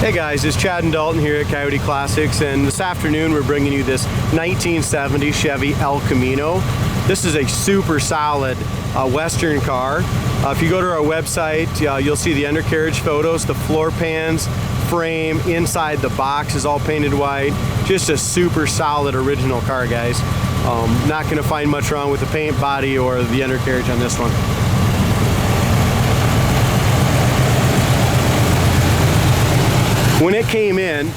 Hey guys, it's Chad and Dalton here at Coyote Classics, and this afternoon we're bringing you this 1970 Chevy El Camino. This is a super solid Western car. If you go to our website, you'll see the undercarriage photos, the floor pans, frame, inside the box is all painted white. Just a super solid original car, guys. Not going to find much wrong with the paint, body, or the undercarriage on this one. When it came in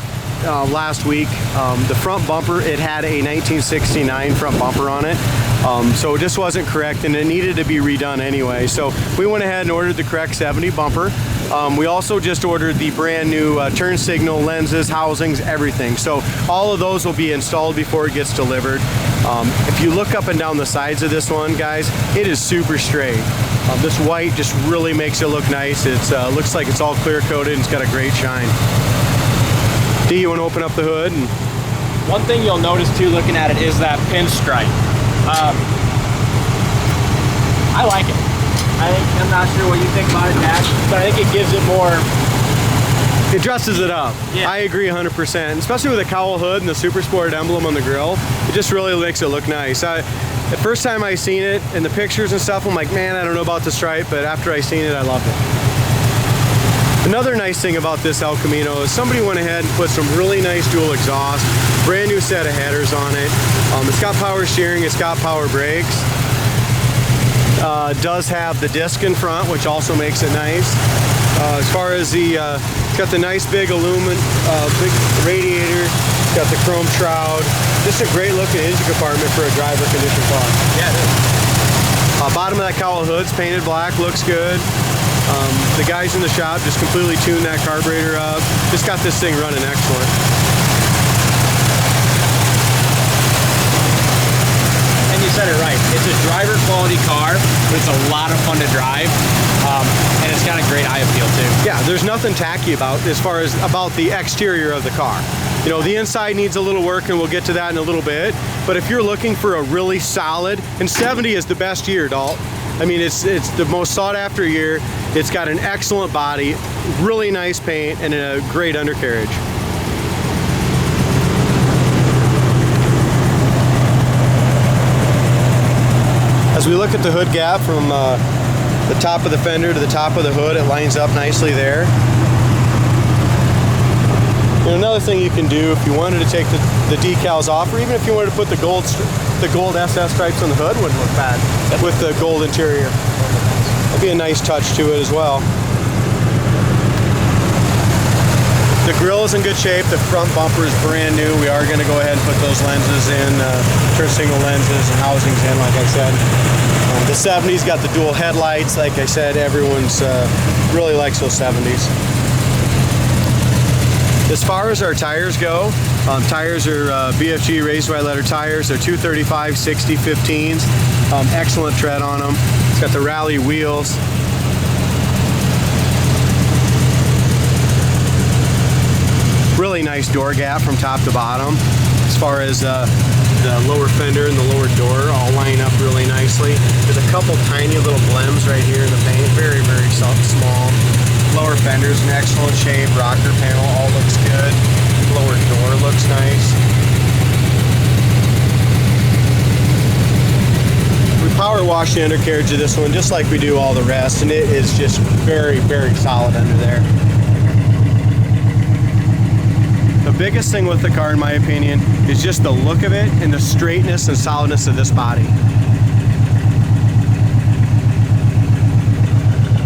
last week, the front bumper, it had a 1969 front bumper on it. So it just wasn't correct, and it needed to be redone anyway. So we went ahead and ordered the correct 70 bumper. We also just ordered the brand new turn signal, lenses, housings, everything. So all of those will be installed before it gets delivered. If you look up and down the sides of this one, guys, it is super straight. This white just really makes it look nice. It looks like it's all clear coated and it's got a great shine. D, you want to open up the hood? One thing you'll notice too looking at it is that pinstripe. I like it. I'm not sure what you think about it, Dad, but I think it gives it more. It dresses it up. Yeah. I agree 100%, especially with the cowl hood and the Super Sport emblem on the grill. It just really makes it look nice. The first time I seen it in the pictures and stuff, I'm like, man, I don't know about the stripe, but after I seen it, I loved it. Another nice thing about this El Camino is somebody went ahead and put some really nice dual exhaust, brand new set of headers on it. It's got power steering, it's got power brakes. It does have the disc in front, which also makes it nice. As far as it's got the nice big aluminum, big radiator, it's got the chrome shroud. Just a great looking engine compartment for a driver condition car. Yeah, it is. Bottom of that cowl hood's painted black, looks good. The guys in the shop just completely tuned that carburetor up. Just got this thing running excellent. And you said it right. It's a driver quality car, but it's a lot of fun to drive. And it's got a great eye appeal too. Yeah, there's nothing tacky about the exterior of the car. You know, the inside needs a little work, and we'll get to that in a little bit. But if you're looking for a really solid, and 70 is the best year, Dalt. I mean, it's the most sought after year. It's got an excellent body, really nice paint, and a great undercarriage. As we look at the hood gap from the top of the fender to the top of the hood, it lines up nicely there. And another thing you can do if you wanted to take the decals off, or even if you wanted to put the gold SS stripes on the hood, wouldn't look bad with the gold interior. That'd be a nice touch to it as well. The grill is in good shape. The front bumper is brand new. We are going to go ahead and put those lenses in, turn signal lenses and housings in, like I said. The 70s got the dual headlights. Like I said, everyone's really likes those 70s. As far as our tires go, tires are BFG raised white letter tires. They're 235 60 15s. Excellent tread on them. It's got the rally wheels. Really nice door gap from top to bottom. As far as the lower fender and the lower door all line up really nicely. There's a couple tiny little blems right here in the paint. Very, very small. Lower fender's in excellent shape. Rocker panel all looks good. Lower door looks nice. We power wash the undercarriage of this one just like we do all the rest, and it is just very, very solid under there. The biggest thing with the car, in my opinion, is just the look of it and the straightness and solidness of this body.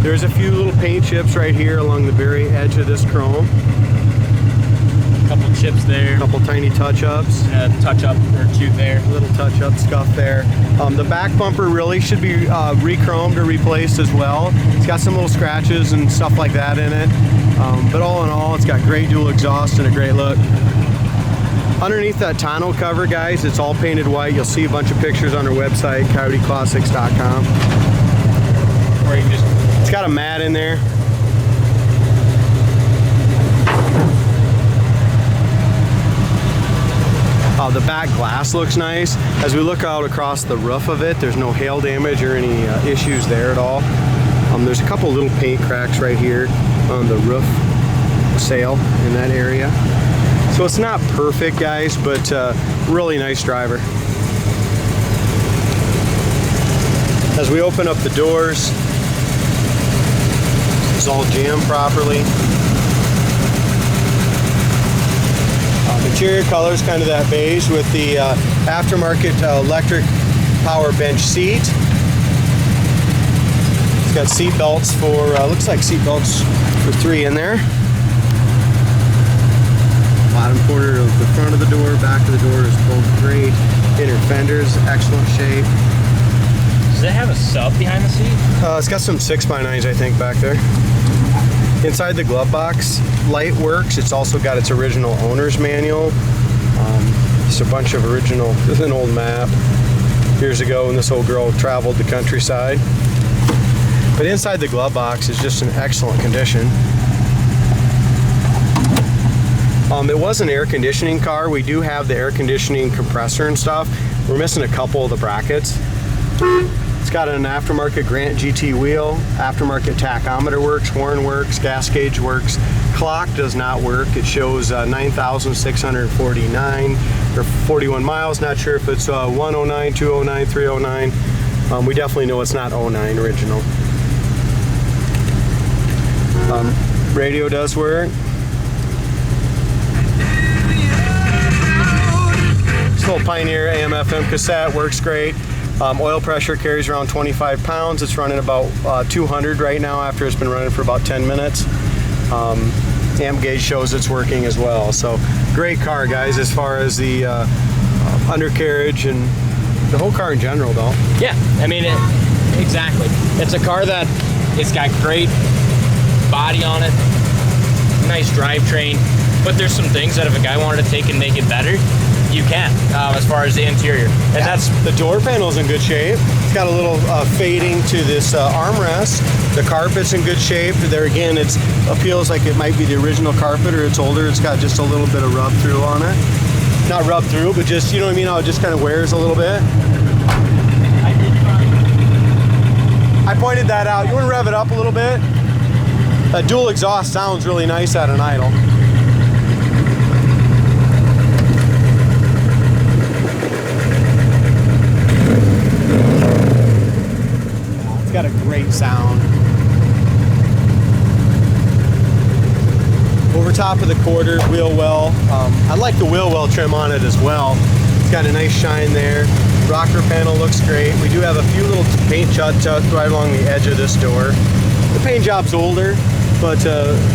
There's a few little paint chips right here along the very edge of this chrome. A couple chips there. A couple tiny touch-ups. Touch-up or two there. A little touch-up scuff there. The back bumper really should be re-chromed or replaced as well. It's got some little scratches and stuff like that in it. But all in all, it's got great dual exhaust and a great look. Underneath that tonneau cover, guys, it's all painted white. You'll see a bunch of pictures on our website, coyoteclassics.com. Or you can just... It's got a mat in there. The back glass looks nice. As we look out across the roof of it, there's no hail damage or any issues there at all. There's a couple little paint cracks right here on the roof sail in that area. So it's not perfect, guys, but really nice driver. As we open up the doors, it's all jammed properly. Interior color is kind of that beige with the aftermarket electric power bench seat. It's got seat belts for, looks like seat belts for 3 in there. Bottom quarter of the front of the door, back of the door is both great. Inner fenders, excellent shape. Does it have a sub behind the seat? It's got some 6x9s, I think, back there. Inside the glove box, light works. It's also got its original owner's manual. Just a bunch of original, this is an old map years ago when this old girl traveled the countryside. But inside the glove box is just in excellent condition. It was an air conditioning car. We do have the air conditioning compressor and stuff. We're missing a couple of the brackets. It's got an aftermarket Grant GT wheel, aftermarket tachometer works, horn works, gas gauge works. Clock does not work. It shows 9,649 or 41 miles. Not sure if it's 109, 209, 309. We definitely know it's not 09 original. Radio does work. This little Pioneer AM/FM cassette works great. Oil pressure carries around 25 pounds. It's running about 200 right now after it's been running for about 10 minutes. Amp gauge shows it's working as well. So great car, guys, as far as the undercarriage and the whole car in general, though. Yeah, I mean, exactly. It's a car that it's got great body on it, nice drivetrain, but there's some things that if a guy wanted to take and make it better, you can, as far as the interior. And that's the door panel's in good shape. It's got a little fading to this armrest. The carpet's in good shape. There again, it appeals like it might be the original carpet or it's older. It's got just a little bit of rub through on it. Not rub through, but just, you know what I mean, how it just kind of wears a little bit. I pointed that out. You want to rev it up a little bit? That dual exhaust sounds really nice at an idle. It's got a great sound. Over top of the quarter, wheel well. I like the wheel well trim on it as well. It's got a nice shine there. Rocker panel looks great. We do have a few little paint chucks right along the edge of this door. The paint job's older, but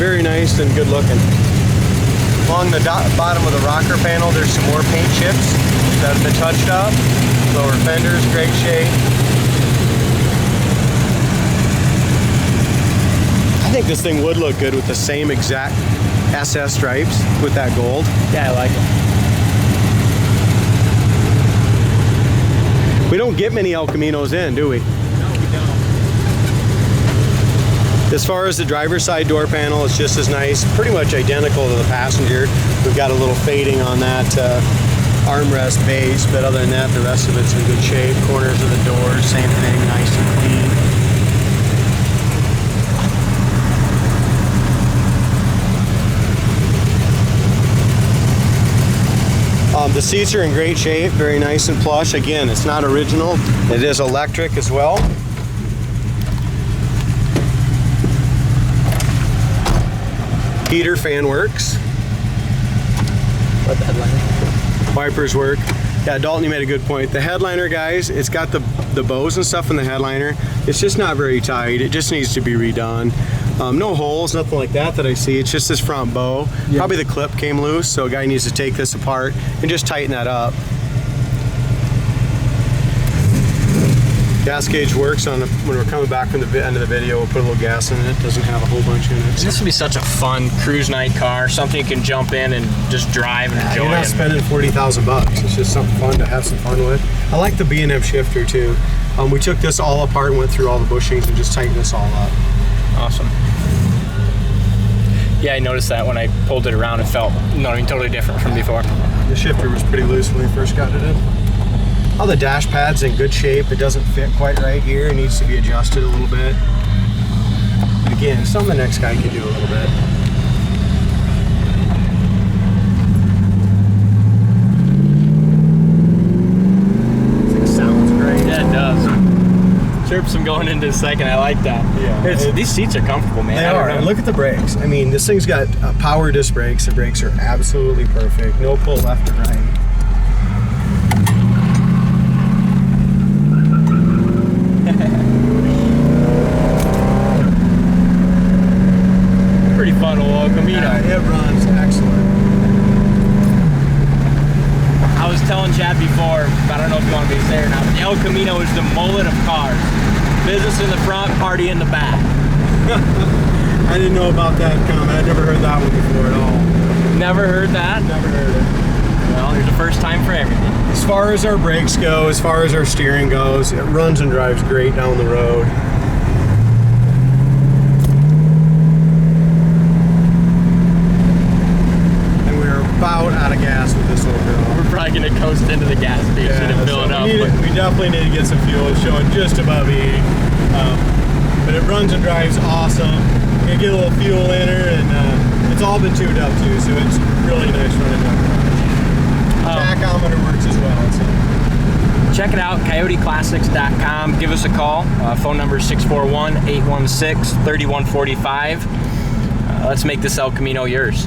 very nice and good looking. Along the bottom of the rocker panel, there's some more paint chips that have been touched up. Lower fenders, great shape. I think this thing would look good with the same exact SS stripes with that gold. Yeah, I like it. We don't get many El Caminos in, do we? No, we don't. As far as the driver's side door panel, it's just as nice, pretty much identical to the passenger. We've got a little fading on that armrest base, but other than that, the rest of it's in good shape. Corners of the door, same thing, nice and clean. The seats are in great shape, very nice and plush. Again, it's not original. It is electric as well. Heater fan works. What the headliner? Wipers work. Yeah, Dalton, you made a good point. The headliner, guys, it's got the bows and stuff in the headliner. It's just not very tight. It just needs to be redone. No holes, nothing like that I see. It's just this front bow. Yeah. Probably the clip came loose, so a guy needs to take this apart and just tighten that up. Gas gauge works on when we're coming back from the end of the video. We'll put a little gas in it. It doesn't have a whole bunch in it. This would be such a fun cruise night car, something you can jump in and just drive and enjoy. You're not spending $40,000. It's just something fun to have some fun with. I like the B&M shifter too. We took this all apart and went through all the bushings and just tightened this all up. Awesome. Yeah, I noticed that when I pulled it around, it felt totally different from before. The shifter was pretty loose when we first got it in. All the dash pad's in good shape. It doesn't fit quite right here. It needs to be adjusted a little bit. But again, something the next guy could do a little bit. grips them going into the second. I like that. Yeah. These seats are comfortable, man. They are. Look at the brakes. I mean, this thing's got power disc brakes. The brakes are absolutely perfect. No pull left or right. Pretty fun old El Camino. Yeah, it runs excellent. I was telling Chad before, but I don't know if you want me to say it or not, but the El Camino is the mullet of cars. Business in the front, party in the back. I didn't know about that comment. I'd never heard that one before at all. Never heard that? Never heard it. Well, there's a first time for everything. As far as our brakes go, as far as our steering goes, it runs and drives great down the road. And we're about out of gas with this little girl. We're probably going to coast into the gas station and fill it up. We definitely need to get some fuel. It's showing just above 80. But it runs and drives awesome. You can get a little fuel in her, and it's all been tuned up too, so it's really nice running down the road. Tachometer works as well. So. Check it out, coyoteclassics.com. Give us a call. Phone number is 641-816-3145. Let's make this El Camino yours.